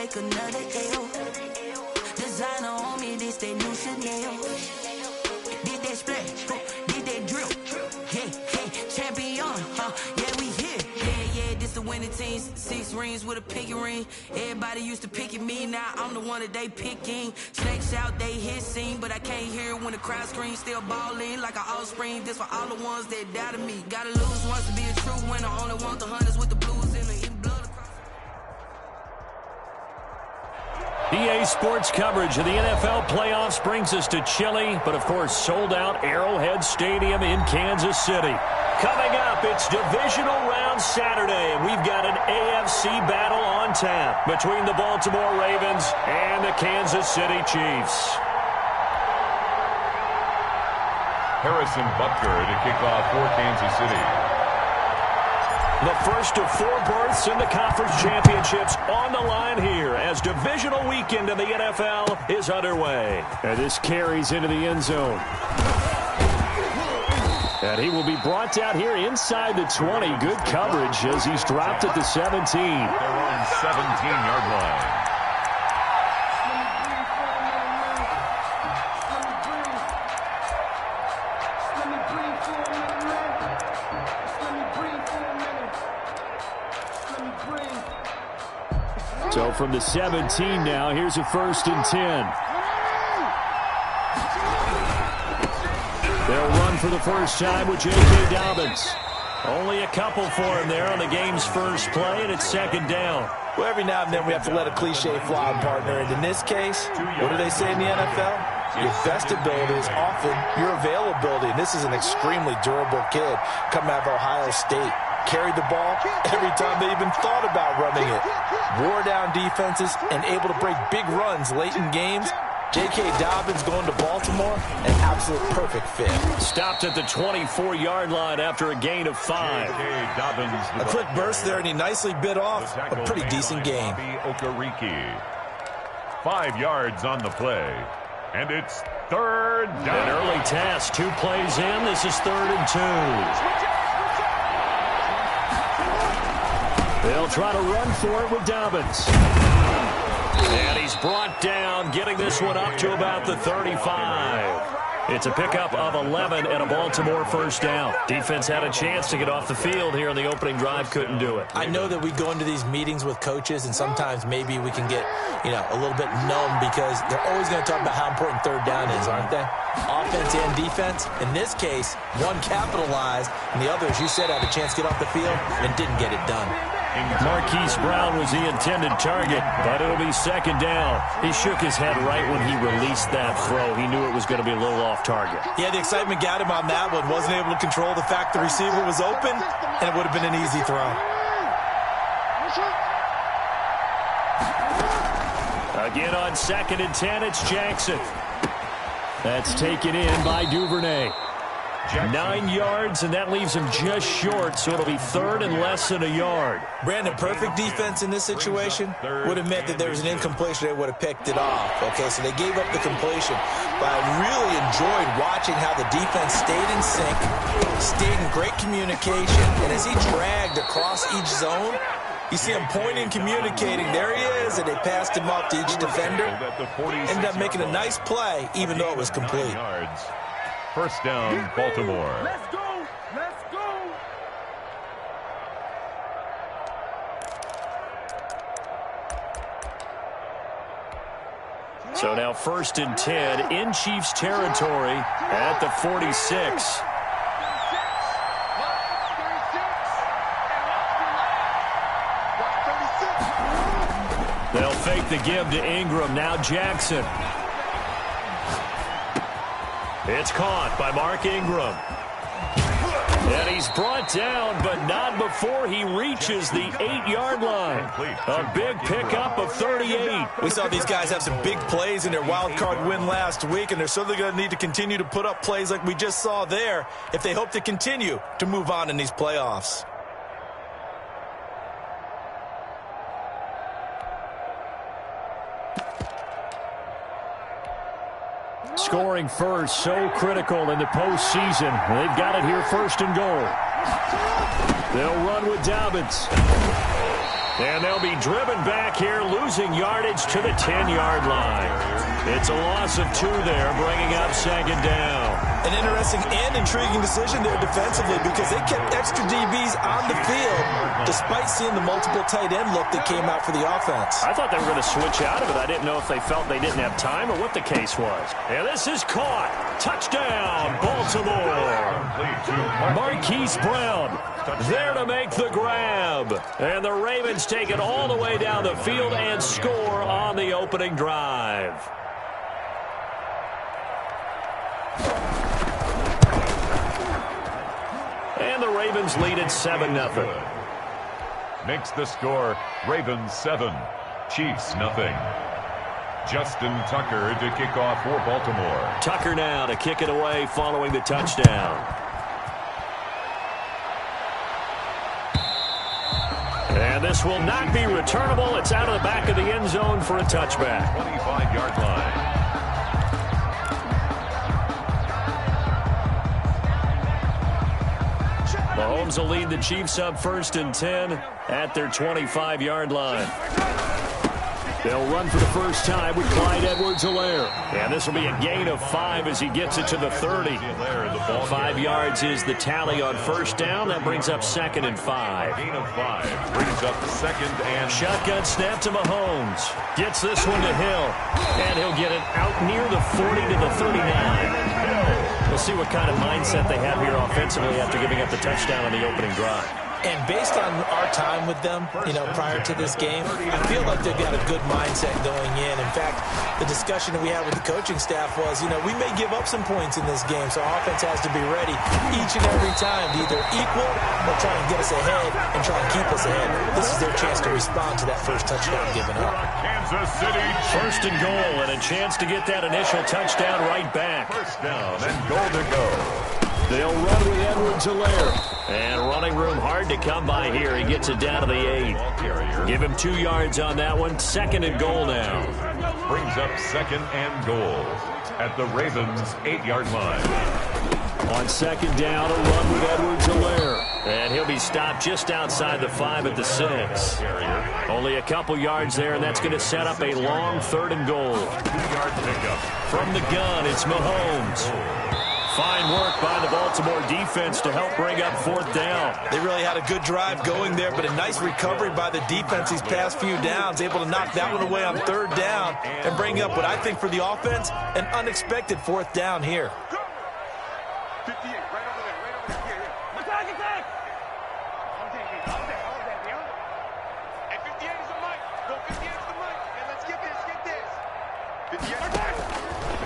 take another L. Designer on me, this they new Chanel. Did that splash, did that drill. Yeah, champion, yeah, we here. Yeah, this the winning team. 6 rings with a pinky ring. Everybody used to pick at me, now I'm the one that they picking. Snakes out, they hit scene, but I can't hear it when the crowd screams. Still balling like an offspring. This for all the ones that doubted me. Gotta lose once to be a true winner. Only want the hunters with the blues in the eating blood across. EA Sports coverage of the NFL playoffs brings us to chilly, but of course sold out Arrowhead Stadium in Kansas City. Coming up, it's Divisional Round Saturday, and we've got an AFC battle on tap between the Baltimore Ravens and the Kansas City Chiefs. Harrison Butker to kick off for Kansas City. The first of 4 berths in the conference championships on the line here as divisional weekend in the NFL is underway. And this carries into the end zone. And he will be brought down here inside the 20. Good coverage as he's dropped at the 17. They're on 17-yard line. So from the 17 now, here's a 1st and 10. They'll run for the first time with J.K. Dobbins. Only a couple for him there on the game's first play, and it's 2nd down. Well, every now and then we have to let a cliche fly, partner. And in this case, what do they say in the NFL? Your best ability is often your availability. And this is an extremely durable kid coming out of Ohio State. Carried the ball every time they even thought about running it. Wore down defenses and able to break big runs late in games. J.K. Dobbins going to Baltimore, an absolute perfect fit. Stopped at the 24-yard line after a gain of 5. A quick burst there, and he nicely bit off a pretty decent game. 5 yards on the play, and it's 3rd down. An early task, 2 plays in. This is 3rd and 2. They'll try to run for it with Dobbins. And he's brought down, getting this one up to about the 35. It's a pickup of 11 and a Baltimore first down. Defense had a chance to get off the field here in the opening drive, couldn't do it. I know that we go into these meetings with coaches, and sometimes maybe we can get, a little bit numb because they're always going to talk about how important 3rd down is, aren't they? Offense and defense. In this case, one capitalized, and the other, as you said, had a chance to get off the field and didn't get it done. Marquise Brown was the intended target, but it'll be 2nd down. He shook his head right when he released that throw. He knew it was going to be a little off target. Yeah, the excitement got him on that one. Wasn't able to control the fact the receiver was open, and it would have been an easy throw. Again on 2nd and 10, it's Jackson. That's taken in by Duvernay. 9 yards, and that leaves him just short, so it'll be 3rd and less than a yard. Brandon, perfect defense in this situation would have meant that there was an incompletion. They would have picked it off. Okay, so they gave up the completion. But I really enjoyed watching how the defense stayed in sync, stayed in great communication, and as he dragged across each zone, you see him pointing, communicating. There he is, and they passed him off to each defender. Ended up making a nice play, even though it was complete. First down, Baltimore. Let's go. Let's go. So now 1st and 10 in Chiefs territory at the 46. They'll fake the give to Ingram. Now Jackson. It's caught by Mark Ingram. And he's brought down, but not before he reaches the 8-yard line. A big pickup of 38. We saw these guys have some big plays in their wild card win last week, and they're certainly going to need to continue to put up plays like we just saw there if they hope to continue to move on in these playoffs. Scoring first, so critical in the postseason. They've got it here, 1st and goal. They'll run with Dobbins. And they'll be driven back here, losing yardage to the 10-yard line. It's a loss of 2 there, bringing up second down. An interesting and intriguing decision there defensively because they kept extra DBs on the field despite seeing the multiple tight end look that came out for the offense. I thought they were going to switch out of it. I didn't know if they felt they didn't have time or what the case was. And this is caught. Touchdown, Baltimore. Marquise Brown there to make the grab. And the Ravens take it all the way down the field and score on the opening drive. And the Ravens lead at 7-0. Makes the score Ravens 7, Chiefs nothing. Justin Tucker to kick off for Baltimore. Tucker now to kick it away following the touchdown. And this will not be returnable. It's out of the back of the end zone for a touchback. 25-yard line. Mahomes will lead the Chiefs up 1st and 10 at their 25-yard line. They'll run for the first time with Clyde Edwards-Helaire. And this will be a gain of 5 as he gets it to the 30. 5 yards is the tally on first down. That brings up 2nd and 5. Gain of 5 brings up 2nd and... Shotgun snap to Mahomes. Gets this one to Hill. And he'll get it out near the 40 to the 39. We'll see what kind of mindset they have here offensively after giving up the touchdown on the opening drive. And based on our time with them, prior to this game, I feel like they've got a good mindset going in. In fact, the discussion that we had with the coaching staff was, we may give up some points in this game, so our offense has to be ready each and every time to either equal or try and get us ahead and try and keep us ahead. This is their chance to respond to that first touchdown given up. Kansas City. 1st and goal and a chance to get that initial touchdown right back. First down and goal to go. They'll run with Edwards-Helaire. And running room hard to come by here. He gets it down to the 8. Give him 2 yards on that one. 2nd and goal now. Brings up 2nd and goal at the Ravens' 8-yard line. On 2nd down, a run with Edwards-Helaire. And he'll be stopped just outside the 5 at the 6. Only a couple yards there, and that's going to set up a long 3rd and goal. 2-yard pickup. From the gun, it's Mahomes. Fine work by the Baltimore defense to help bring up 4th down. They really had a good drive going there, but a nice recovery by the defense these past few downs, able to knock that one away on 3rd down and bring up what I think for the offense, an unexpected 4th down here. 58, right over there, right over there. Attack! And 58 is the mic. No, 58 is the mic. And let's get this. 58.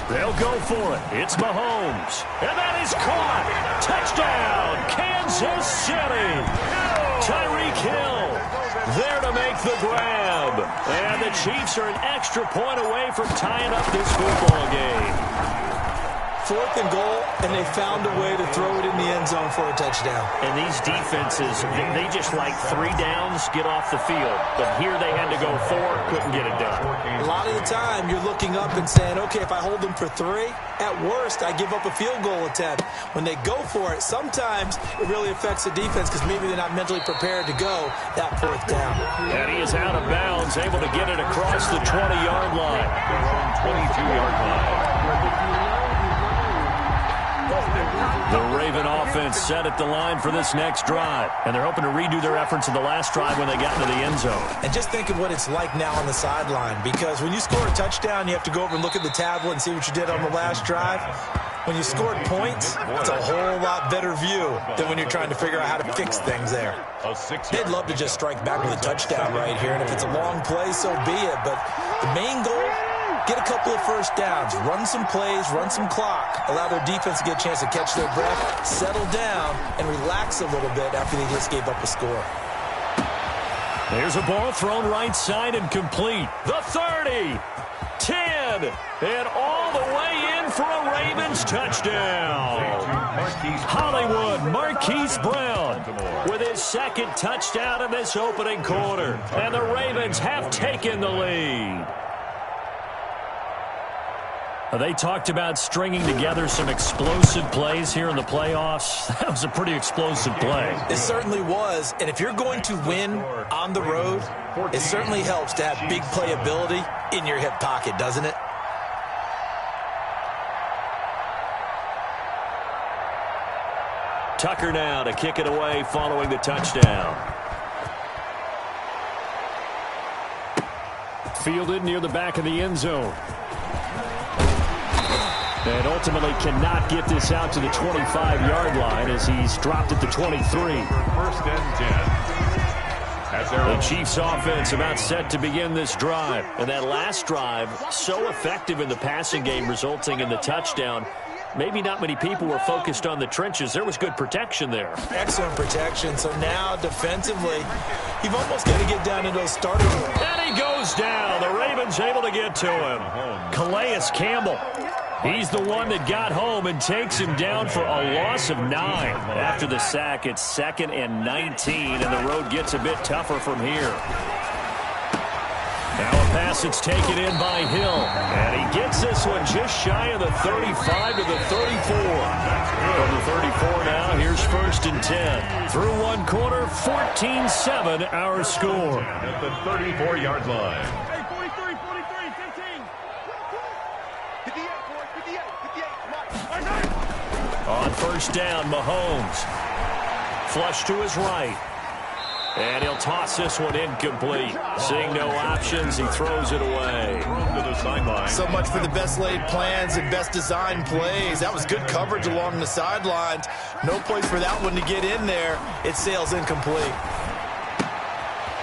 They'll go for it. It's Mahomes. And that is caught. Touchdown, Kansas City. Tyreek Hill there to make the grab. And the Chiefs are an extra point away from tying up this football game. 4th and goal, and they found a way to throw it in the end zone for a touchdown. And these defenses, they just like 3 downs, get off the field. But here they had to go 4, couldn't get it done. A lot of the time, you're looking up and saying, okay, if I hold them for 3, at worst, I give up a field goal attempt. When they go for it, sometimes it really affects the defense because maybe they're not mentally prepared to go that 4th down. And he is out of bounds, able to get it across the 20-yard line. 22-yard line. The Raven offense set at the line for this next drive. And they're hoping to redo their efforts in the last drive when they got into the end zone. And just think of what it's like now on the sideline. Because when you score a touchdown, you have to go over and look at the tablet and see what you did on the last drive. When you scored points, it's a whole lot better view than when you're trying to figure out how to fix things there. They'd love to just strike back with a touchdown right here. And if it's a long play, so be it. But the main goal, get a couple of first downs, run some plays, run some clock, allow their defense to get a chance to catch their breath, settle down, and relax a little bit after they just gave up a score. There's a ball thrown right side and complete. The 30, 10, and all the way in for a Ravens touchdown. Hollywood Marquise Brown with his 2nd touchdown in this opening quarter. And the Ravens have taken the lead. They talked about stringing together some explosive plays here in the playoffs. That was a pretty explosive play. It certainly was. And if you're going to win on the road, it certainly helps to have big playability in your hip pocket, doesn't it? Tucker now to kick it away following the touchdown. Fielded near the back of the end zone. And ultimately cannot get this out to the 25-yard line as he's dropped at the 23. First and 10. The Chiefs offense about set to begin this drive. And that last drive, so effective in the passing game, resulting in the touchdown. Maybe not many people were focused on the trenches. There was good protection there. Excellent protection. So now defensively, you've almost got to get down to those starters. And he goes down. The Ravens able to get to him. Calais Campbell. He's the one that got home and takes him down for a loss of 9. After the sack, it's 2nd and 19, and the road gets a bit tougher from here. Now a pass that's taken in by Hill. And he gets this one just shy of the 35 to the 34. From the 34 now, here's 1st and 10. Through one quarter, 14-7 our score. At the 34-yard line. Hey, 43, 43, 15. 58, boys, 58, 58. On first down, Mahomes. Flush to his right. And he'll toss this one incomplete. Seeing no options, he throws it away. To the sideline. So much for the best laid plans and best designed plays. That was good coverage along the sidelines. No place for that one to get in there. It sails incomplete.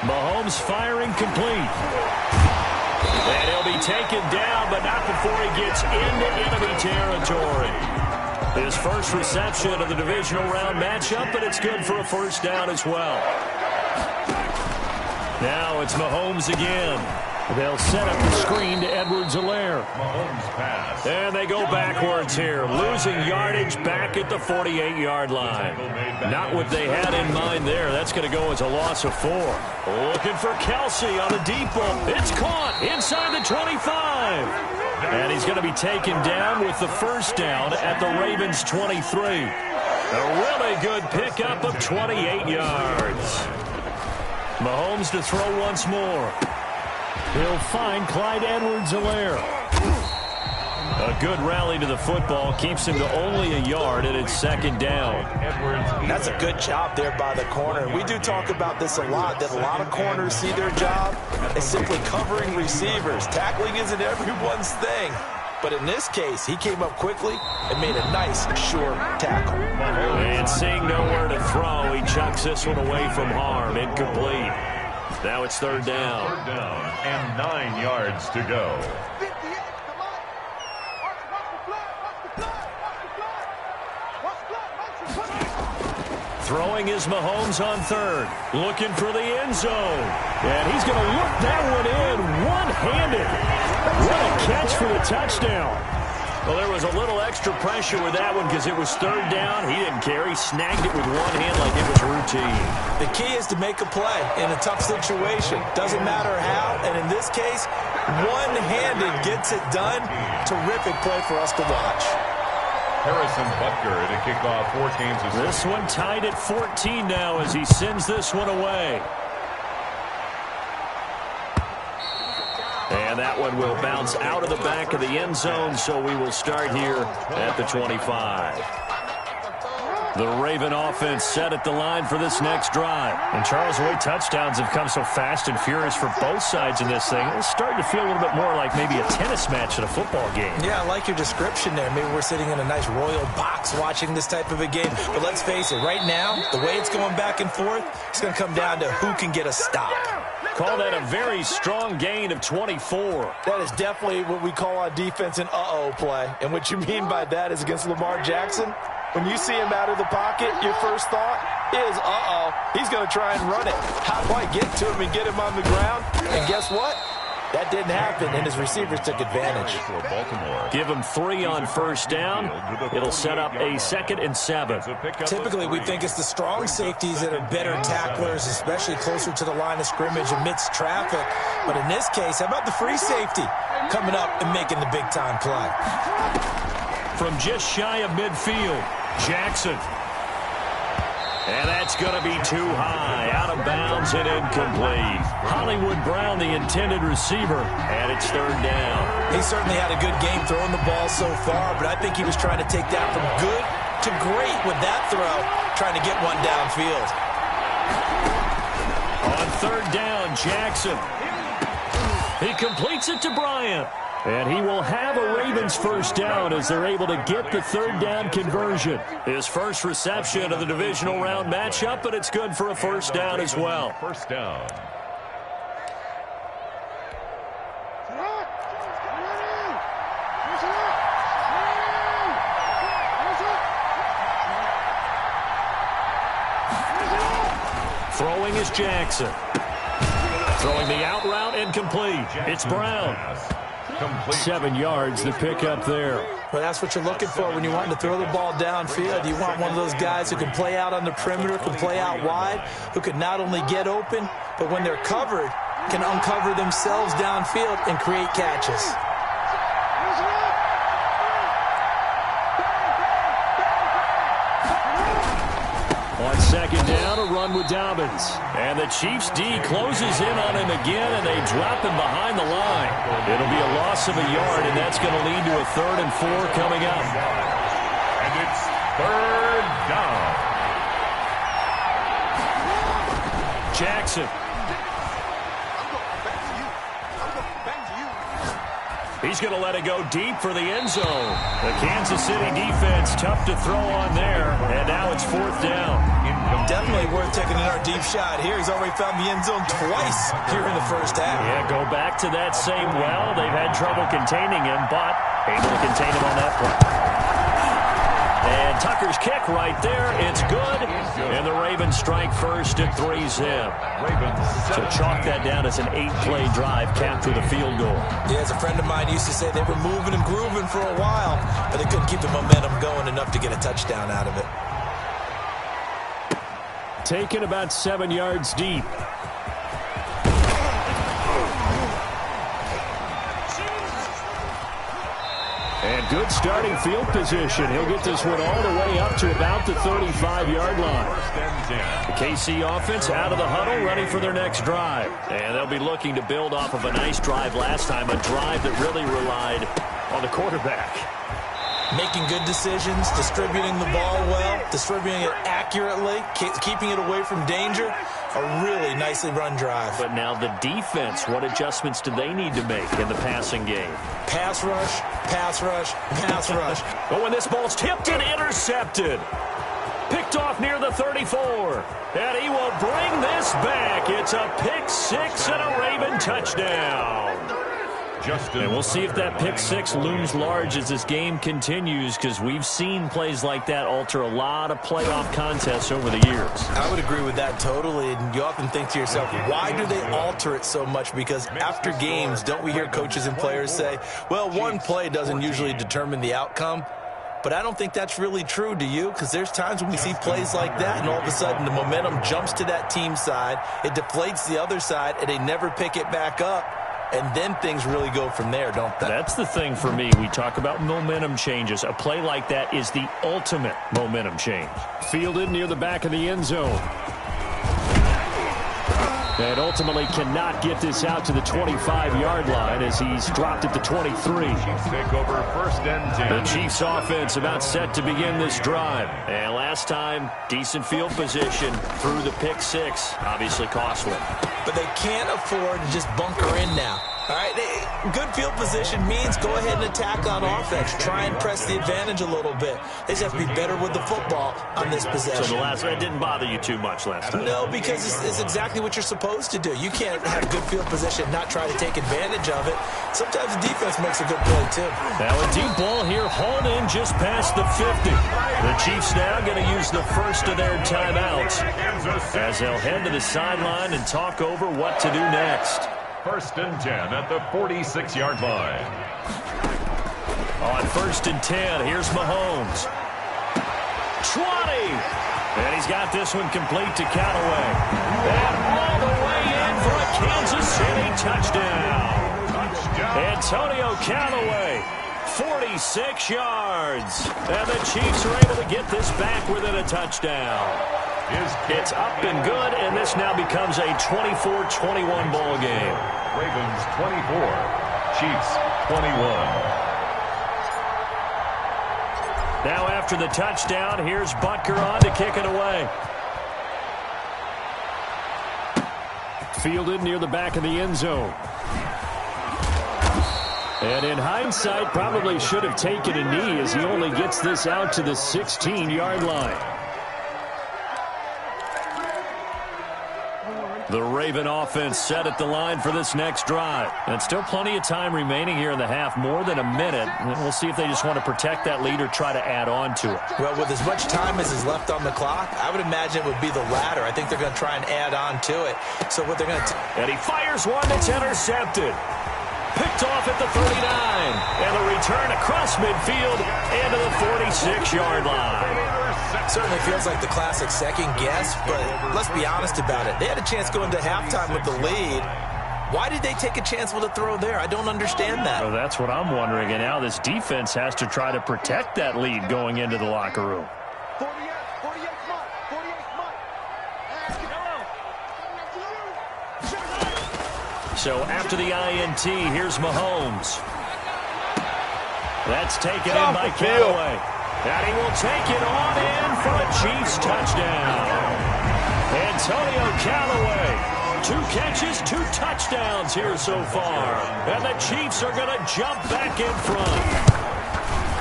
Mahomes firing complete. And he'll be taken down, but not before he gets into enemy territory. His first reception of the divisional round matchup, but it's good for a first down as well. Now it's Mahomes again. They'll set up the screen to Edwards-Helaire. Mahomes pass. And they go backwards here, losing yardage back at the 48-yard line. Not what they had in mind there. That's going to go as a loss of 4. Looking for Kelsey on the deep ball. It's caught inside the 25. And he's going to be taken down with the first down at the Ravens' 23. A really good pickup of 28 yards. Mahomes to throw once more. He'll find Clyde Edwards-Helaire. A good rally to the football keeps him to only a yard, and it's 2nd down. That's a good job there by the corner. We do talk about this a lot, that a lot of corners see their job as simply covering receivers. Tackling isn't everyone's thing. But in this case, he came up quickly and made a nice, sure tackle. And seeing nowhere to throw, he chucks this one away from harm. Incomplete. Now it's 3rd down. 3rd down and 9 yards to go. 58, come on. Watch the blood, watch the blood, watch the blood. Watch the blood, watch the blood. Throwing is Mahomes on 3rd. Looking for the end zone. And he's going to look that one in one-handed. What a catch for the touchdown. Well, there was a little extra pressure with that one because it was 3rd down. He didn't care. He snagged it with one hand like it was routine. The key is to make a play in a tough situation. Doesn't matter how, and in this case, one-handed gets it done. Terrific play for us to watch. Harrison Butker to kick off for Kansas City. This one tied at 14 now as he sends this one away. And that one will bounce out of the back of the end zone, so we will start here at the 25. The Raven offense set at the line for this next drive. And Charles, the way touchdowns have come so fast and furious for both sides in this thing, it's starting to feel a little bit more like maybe a tennis match at a football game. Yeah, I like your description there. Maybe we're sitting in a nice royal box watching this type of a game. But let's face it, right now, the way it's going back and forth, it's going to come down to who can get a stop. Call that a very strong gain of 24. That is definitely what we call on defense an uh-oh play. And what you mean by that is against Lamar Jackson, when you see him out of the pocket, your first thought is, uh-oh, he's going to try and run it. How do I get to him and get him on the ground? And guess what? That didn't happen, and his receivers took advantage. For Baltimore. Give him 3 on first down. It'll set up a 2nd and 7. Typically, we think it's the strong safeties that are better tacklers, especially closer to the line of scrimmage amidst traffic. But in this case, how about the free safety coming up and making the big-time play? From just shy of midfield, Jackson. And that's going to be too high, out of bounds and incomplete. Hollywood Brown, the intended receiver, and it's third down. He certainly had a good game throwing the ball so far, but I think he was trying to take that from good to great with that throw, trying to get one downfield. On third down, Jackson. He completes it to Bryant. And he will have a Ravens first down as they're able to get the third down conversion. His first reception of the divisional round matchup, but it's good for a first down as well. First down. Throwing is Jackson. Throwing the out route incomplete. It's Brown. 7 yards, the pickup there. Well, that's what you're looking for when you want to throw the ball downfield. You want one of those guys who can play out on the perimeter, can play out wide, who can not only get open, but when they're covered, can uncover themselves downfield and create catches. On second down, a run with Dobbins. And the Chiefs' D closes in on him again, and they drop him behind the line. It'll be a loss of a yard, and that's going to lead to a 3rd and 4 coming up. And it's third down. Jackson. He's going to let it go deep for the end zone. The Kansas City defense tough to throw on there, and now it's 4th down. Definitely worth taking another deep shot here. He's already found the end zone twice here in the first half. Yeah, go back to that same well. They've had trouble containing him, but able to contain him on that play. And Tucker's kick right there. It's good. And the Ravens strike first at 3-zip. So chalk that down as an 8-play drive capped with a field goal. Yeah, as a friend of mine used to say, they were moving and grooving for a while, but they couldn't keep the momentum going enough to get a touchdown out of it. Taken about 7 yards deep. And good starting field position. He'll get this one all the way up to about the 35-yard line. The KC offense out of the huddle, ready for their next drive. And they'll be looking to build off of a nice drive last time, a drive that really relied on the quarterback. Making good decisions, distributing the ball well, distributing it accurately, keeping it away from danger. A really nicely run drive. But now the defense, what adjustments do they need to make in the passing game? Pass rush, pass rush, pass rush. Oh, and this ball's tipped and intercepted. Picked off near the 34. And he will bring this back. It's a pick six and a Raven touchdown. And we'll see if that pick six looms large as this game continues, because we've seen plays like that alter a lot of playoff contests over the years. I would agree with that totally. And you often think to yourself, why do they alter it so much? Because after games, don't we hear coaches and players say, well, one play doesn't usually determine the outcome? But I don't think that's really true, do you? Because there's times when we see plays like that, and all of a sudden the momentum jumps to that team side, it deflates the other side, and they never pick it back up. And then things really go from there, don't they? That's the thing for me. We talk about momentum changes. A play like that is the ultimate momentum change. Fielded near the back of the end zone. And ultimately cannot get this out to the 25-yard line as he's dropped at the 23. Chiefs take over first and 10. The Chiefs offense about set to begin this drive. And last time, decent field position through the pick six. Obviously costly. But they can't afford to just bunker in now. All right, good field position means go ahead and attack on offense. Try and press the advantage a little bit. They just have to be better with the football on this possession. So the last one didn't bother you too much last time? No, because it's exactly what you're supposed to do. You can't have good field position and not try to take advantage of it. Sometimes the defense makes a good play, too. Now a deep ball here, hauled in just past the 50. The Chiefs now going to use the first of their timeouts as they'll head to the sideline and talk over what to do next. First and 10 at the 46-yard line. On first and 10, here's Mahomes. 20! And he's got this one complete to Callaway. And all the way in for a Kansas City touchdown. Antonio Callaway, 46 yards. And the Chiefs are able to get this back within a touchdown. It's up and good, and this now becomes a 24-21 ball game. Ravens 24, Chiefs 21. Now after the touchdown, here's Butker on to kick it away. Fielded near the back of the end zone. And in hindsight, probably should have taken a knee as he only gets this out to the 16-yard line. The Raven offense set at the line for this next drive. And still plenty of time remaining here in the half, more than a minute. And we'll see if they just want to protect that lead or try to add on to it. Well, with as much time as is left on the clock, I would imagine it would be the latter. I think they're going to try and add on to it. So what they're going to... And he fires one that's intercepted. Picked off at the 39. And the return across midfield into the 46-yard line. Certainly feels like the classic second guess, but let's be honest about it. They had a chance going into halftime with the lead. Why did they take a chance with a throw there? I don't understand that. Well, that's what I'm wondering. And now this defense has to try to protect that lead going into the locker room. 48 Mike. So after the INT, here's Mahomes. That's taken in by Callaway. And he will take it on in for a Chiefs touchdown. Antonio Callaway, 2 catches, 2 touchdowns here so far. And the Chiefs are going to jump back in front.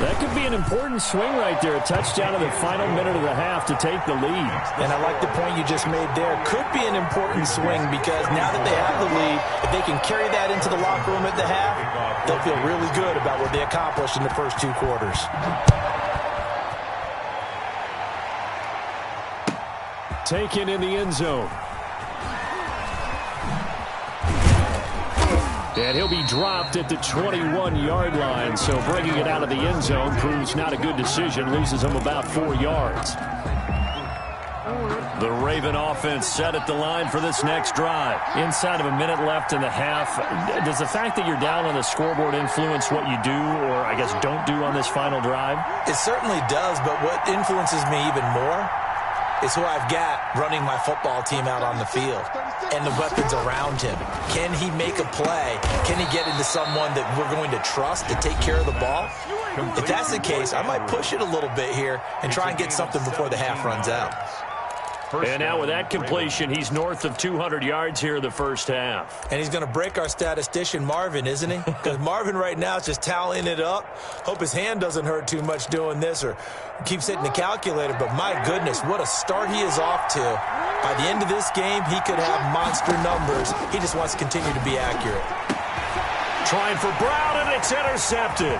That could be an important swing right there, a touchdown in the final minute of the half to take the lead. And I like the point you just made there. Could be an important swing because now that they have the lead, if they can carry that into the locker room at the half, they'll feel really good about what they accomplished in the first 2 quarters. Taken in the end zone. And he'll be dropped at the 21-yard line, so bringing it out of the end zone proves not a good decision, loses him about 4 yards. The Raven offense set at the line for this next drive. Inside of a minute left in the half, does the fact that you're down on the scoreboard influence what you do, or I guess don't do on this final drive? It certainly does, but what influences me even more is who I've got running my football team out on the field and the weapons around him. Can he make a play? Can he get into someone that we're going to trust to take care of the ball? If that's the case, I might push it a little bit here and try and get something before the half runs out. And now with that completion, he's north of 200 yards here in the first half. And he's going to break our statistician, Marvin, isn't he? Because Marvin right now is just tallying it up. Hope his hand doesn't hurt too much doing this or keeps hitting the calculator. But my goodness, what a start he is off to. By the end of this game, he could have monster numbers. He just wants to continue to be accurate. Trying for Brown, and it's intercepted.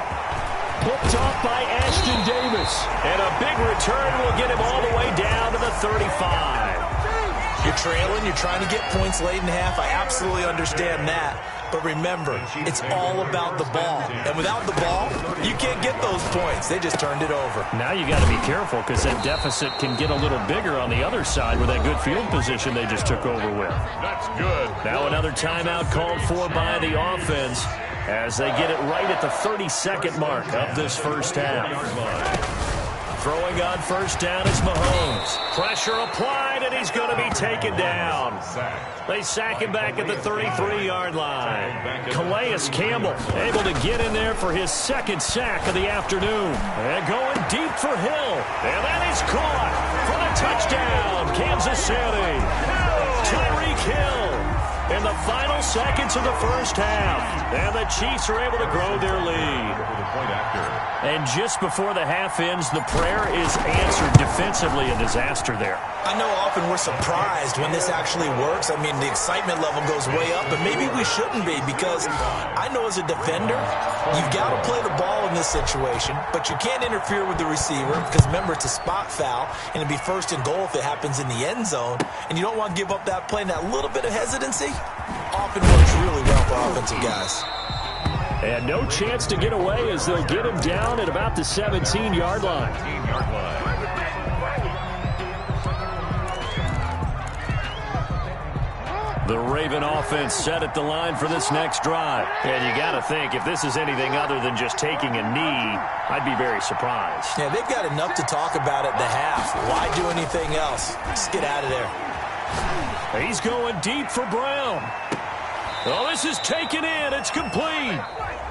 Picked off by Ashton Davis. And a big return will get him all the way down to the 35. You're trailing. You're trying to get points late in half. I absolutely understand that. But remember, it's all about the ball. And without the ball, you can't get those points. They just turned it over. Now you got to be careful because that deficit can get a little bigger on the other side with that good field position they just took over with. That's good. Now another timeout called for by the offense as they get it right at the 32nd mark of this first half. Throwing on first down is Mahomes. Pressure applied, and he's going to be taken down. They sack him back at the 33-yard line. Calais Campbell able to get in there for his second sack of the afternoon. And going deep for Hill. And that is caught for the touchdown, Kansas City. Tyreek Hill in the final seconds of the first half. And the Chiefs are able to grow their lead. And just before the half ends, the prayer is answered defensively. A disaster there. I know often we're surprised when this actually works. I mean, the excitement level goes way up, but maybe we shouldn't be because I know as a defender, you've got to play the ball in this situation, but you can't interfere with the receiver because, remember, it's a spot foul, and it'd be first and goal if it happens in the end zone, and you don't want to give up that play, and that little bit of hesitancy often works really well for offensive guys. And no chance to get away as they'll get him down at about the 17-yard line. The Raven offense set at the line for this next drive. And you got to think, if this is anything other than just taking a knee, I'd be very surprised. Yeah, they've got enough to talk about at the half. Why do anything else? Just get out of there. He's going deep for Brown. Oh, this is taken in. It's complete.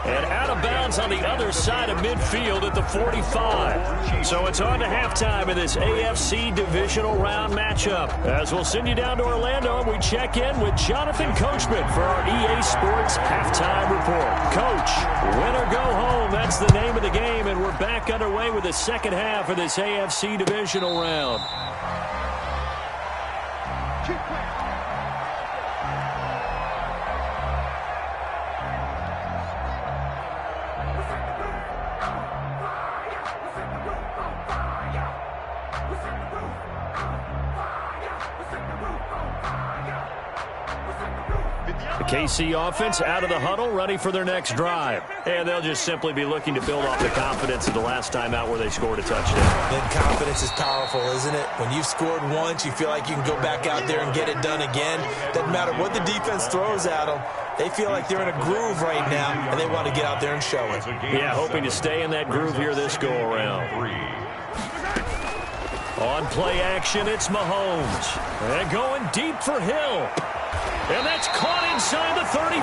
And out of bounds on the other side of midfield at the 45. So it's on to halftime in this AFC divisional round matchup. As we'll send you down to Orlando, and we check in with Jonathan Coachman for our EA Sports halftime report. Coach, win or go home, that's the name of the game, and we're back underway with the second half of this AFC divisional round. The KC offense out of the huddle, ready for their next drive. And they'll just simply be looking to build off the confidence of the last time out where they scored a touchdown. Then confidence is powerful, isn't it? When you've scored once, you feel like you can go back out there and get it done again. Doesn't matter what the defense throws at them. They feel like they're in a groove right now, and they want to get out there and show it. Yeah, hoping to stay in that groove here this go-around. On play action, it's Mahomes. And going deep for Hill. And that's caught inside the 35.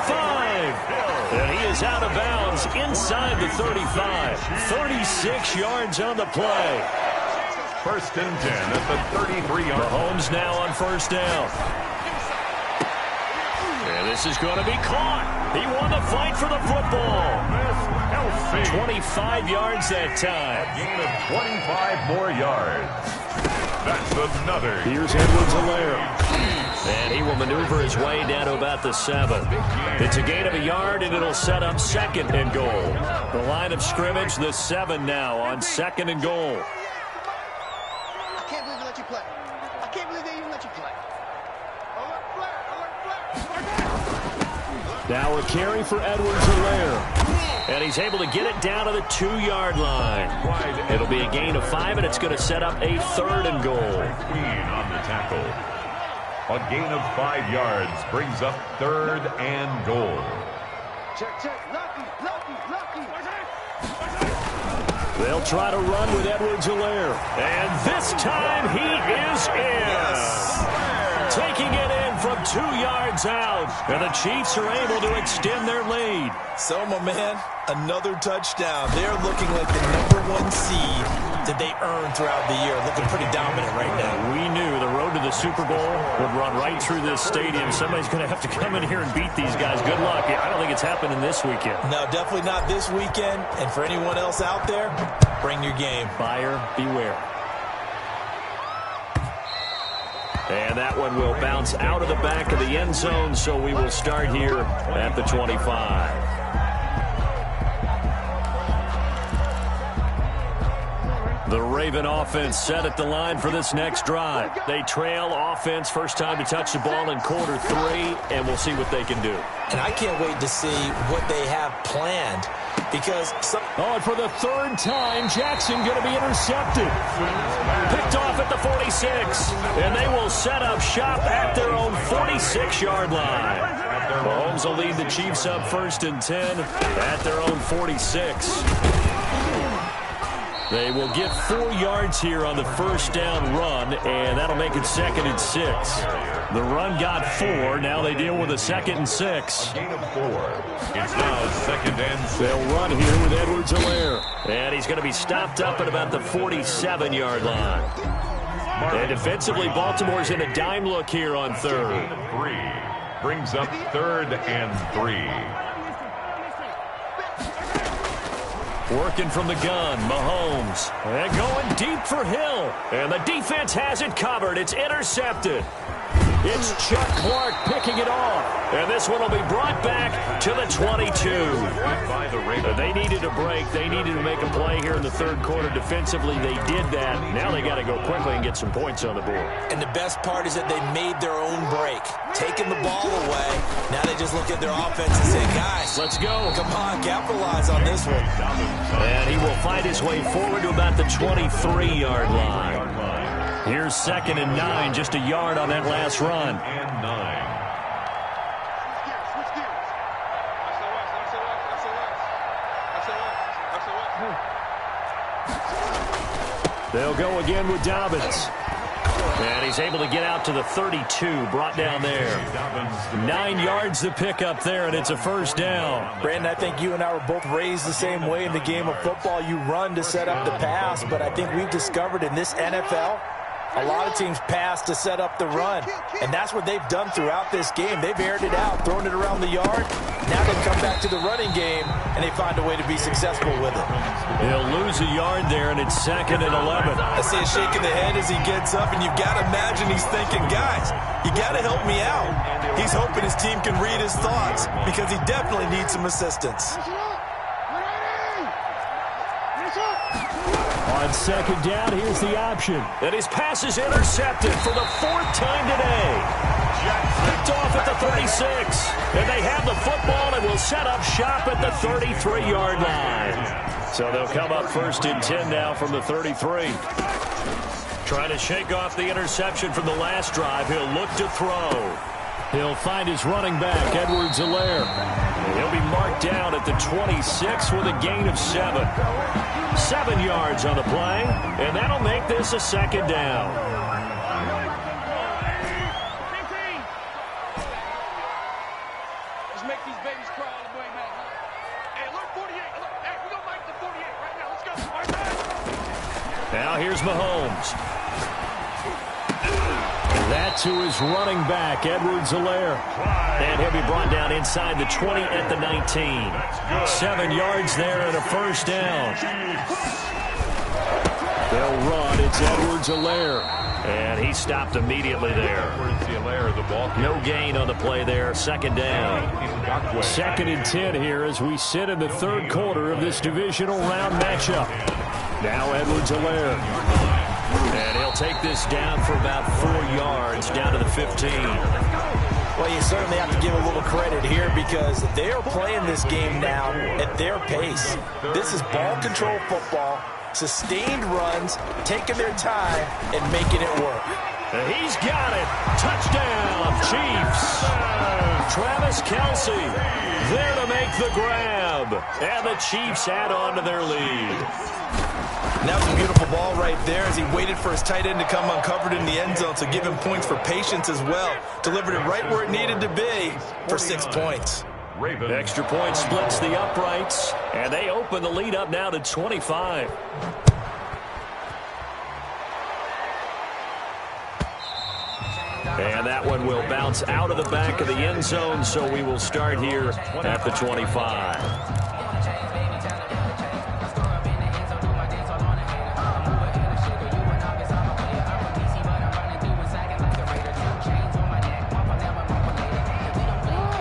And he is out of bounds inside the 35. 36 yards on the play. First and 10 at the 33-yard line. Mahomes now on first down. And this is going to be caught. He won the fight for the football. 25 yards that time. A gain of 25 more yards. That's another. Here's Edwards-Helaire. And he will maneuver his way down to about the 7. It's a gain of a yard, and it'll set up second and goal. The line of scrimmage, the 7 now on second and goal. I can't believe they let you play. I can't believe they even let you play. Alert flag, Now a carry for Edwards-Helaire. And he's able to get it down to the 2-yard line. It'll be a gain of 5, and it's going to set up a third and goal. Queen on the tackle. A gain of 5 yards brings up third and goal. Check. Lucky. They'll try to run with Edwards-Helaire. And this time he is in. Taking it in from 2 yards out. And the Chiefs are able to extend their lead. So, my man, another touchdown. They're looking like the #1 seed that they earned throughout the year. Looking pretty dominant right now. We knew the road to the Super Bowl would run right through this stadium. Somebody's going to have to come in here and beat these guys. Good luck. I don't think it's happening this weekend. No, definitely not this weekend. And for anyone else out there, bring your game. Buyer beware. And that one will bounce out of the back of the end zone, so we will start here at the 25. The Raven offense set at the line for this next drive. They trail offense, first time to touch the ball in quarter 3, and we'll see what they can do. And I can't wait to see what they have planned. Because and for the 3rd time, Jackson going to be intercepted. Picked off at the 46. And they will set up shop at their own 46-yard line. Mahomes will lead the Chiefs up 1st and 10 at their own 46. They will get 4 yards here on the first down run, and that'll make it 2nd and 6. The run got 4. Now they deal with a 2nd and 6. Gain of 4. It's now 2nd and 6. They'll run here with Edwards-Helaire. And he's going to be stopped up at about the 47-yard line. And defensively, Baltimore's in a dime look here on 3rd. 3 brings up 3rd and 3. Working from the gun, Mahomes. And going deep for Hill. And the defense has it covered. It's intercepted. It's Chuck Clark picking it off. And this one will be brought back to the 22. They needed a break. They needed to make a play here in the 3rd quarter. Defensively, they did that. Now they got to go quickly and get some points on the board. And the best part is that they made their own break. Taking the ball away. Now they just look at their offense and say, guys, let's go. Come on, capitalize on this one. And he will find his way forward to about the 23-yard line. Here's 2nd and 9, just a yard on that last run. And 9. They'll go again with Dobbins. And he's able to get out to the 32, brought down there. 9 yards to pick up there, and it's a first down. Brandon, I think you and I were both raised the same way in the game of football. You run to set up the pass, but I think we've discovered in this NFL, a lot of teams pass to set up the run, and that's what they've done throughout this game. They've aired it out, thrown it around the yard. Now they come back to the running game, and they find a way to be successful with it. He'll lose a yard there, and it's 2nd and 11. I see him shaking the head as he gets up, and you've got to imagine he's thinking, guys, you got to help me out. He's hoping his team can read his thoughts because he definitely needs some assistance. On 2nd down, here's the option. And his pass is intercepted for the 4th time today. Picked off at the 36. And they have the football and will set up shop at the 33-yard line. So they'll come up 1st and 10 now from the 33. Trying to shake off the interception from the last drive. He'll look to throw. He'll find his running back, Edwards-Helaire. He'll be marked down at the 26 with a gain of 7. 7 yards on the play, and that'll make this a 2nd down. Let's make these babies crawl all the way, man. Hey, look, 48. Look, hey, we don't like the 48 right now. Let's go. All right, now here's Mahomes. That to his running back, Edwards-Helaire. And he'll be brought down inside the 20 at the 19. 7 yards there and a first down. They'll run. It's Edwards-Helaire. And he stopped immediately there. No gain on the play there. 2nd down. 2nd and 10 here as we sit in the 3rd quarter of this divisional round matchup. Now Edwards-Helaire. And he'll take this down for about 4 yards, down to the 15. Well, you certainly have to give a little credit here because they are playing this game now at their pace. This is ball control football, sustained runs, taking their time, and making it work. And he's got it. Touchdown, Chiefs. Travis Kelce there to make the grab. And the Chiefs add on to their lead. That was a beautiful ball right there as he waited for his tight end to come uncovered in the end zone, so give him points for patience as well. Delivered it right where it needed to be for 6 points. Extra point splits the uprights, and they open the lead up now to 25. And that one will bounce out of the back of the end zone, so we will start here at the 25.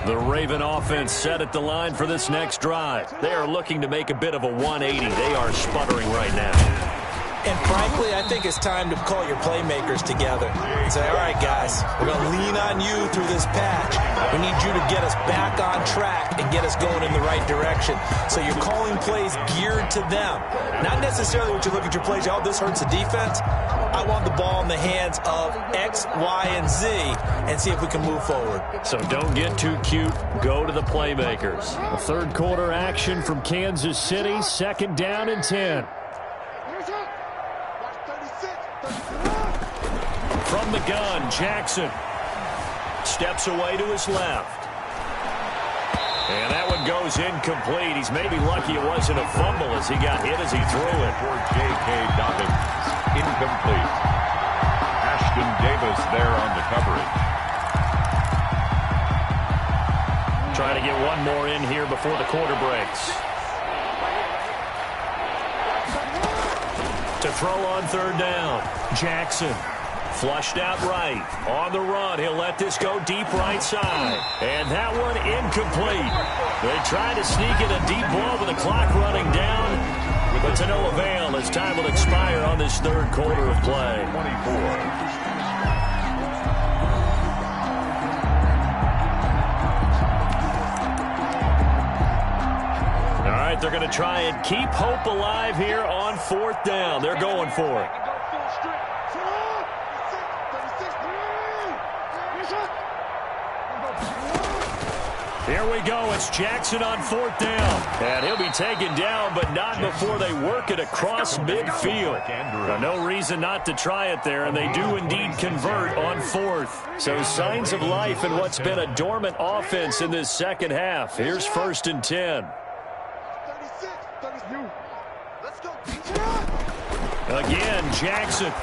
The Raven offense set at the line for this next drive. They are looking to make a bit of a 180. They are sputtering right now. And frankly, I think it's time to call your playmakers together and say, all right, guys, we're going to lean on you through this patch. We need you to get us back on track and get us going in the right direction. So you're calling plays geared to them. Not necessarily what you look at your plays, oh, this hurts the defense. I want the ball in the hands of X, Y, and Z and see if we can move forward. So don't get too cute. Go to the playmakers. A 3rd quarter action from Kansas City. 2nd down and 10. From the gun, Jackson steps away to his left. And that one goes incomplete. He's maybe lucky it wasn't a fumble as he got hit as he threw it. For J.K. Dobbins, incomplete. Ashton Davis there on the coverage. Trying to get one more in here before the quarter breaks. To throw on 3rd down, Jackson. Flushed out right. On the run, he'll let this go deep right side. And that one incomplete. They tried to sneak in a deep ball with the clock running down, but to no avail as time will expire on this 3rd quarter of play. 24. All right, they're going to try and keep hope alive here on 4th down. They're going for it. Here we go. It's Jackson on 4th down. And he'll be taken down, but not before they work it across midfield. No reason not to try it there, and they do indeed convert on 4th. So signs of life in what's been a dormant offense in this second half. Here's 1st and 10. 36, 32. Let's go. Again, Jackson.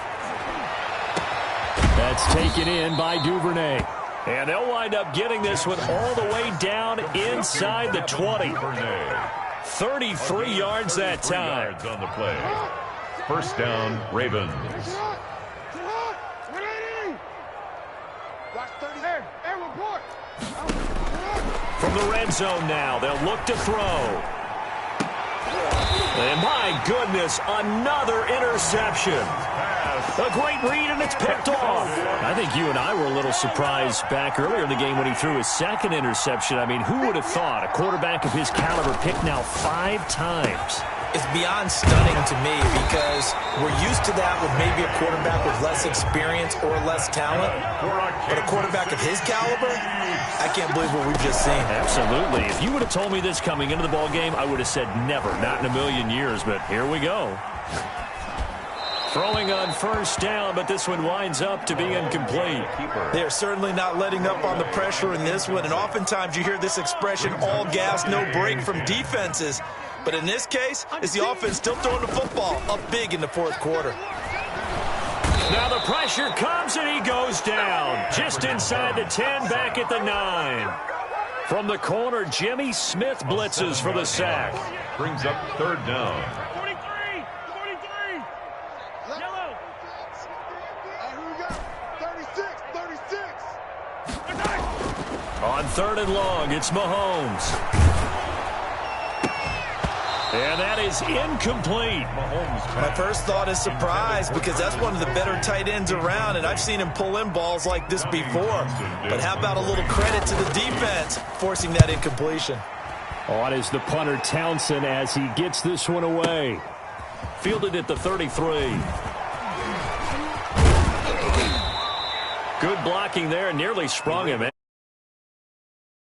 That's taken in by Duvernay. And they'll wind up getting this one all the way down inside the 20. 33 yards that time. On the play. 1st down, Ravens. From the red zone now, they'll look to throw. And my goodness, another interception. A great read, and it's picked off. I think you and I were a little surprised back earlier in the game when he threw his 2nd interception. I mean, who would have thought a quarterback of his caliber picked now 5 times? It's beyond stunning to me because we're used to that with maybe a quarterback with less experience or less talent. But a quarterback of his caliber, I can't believe what we've just seen. Absolutely. If you would have told me this coming into the ball game, I would have said never, not in a million years. But here we go. Throwing on 1st down, but this one winds up to be incomplete. They're certainly not letting up on the pressure in this one, and oftentimes you hear this expression, all gas, no break from defenses. But in this case, it's the offense still throwing the football up big in the 4th quarter. Now the pressure comes, and he goes down. Just inside the 10, back at the 9. From the corner, Jimmy Smith blitzes for the sack. Brings up 3rd down. On 3rd and long, it's Mahomes. And that is incomplete. My first thought is surprise because that's one of the better tight ends around, and I've seen him pull in balls like this before. But how about a little credit to the defense forcing that incompletion? On is the punter Townsend as he gets this one away. Fielded at the 33. Good blocking there, nearly sprung him.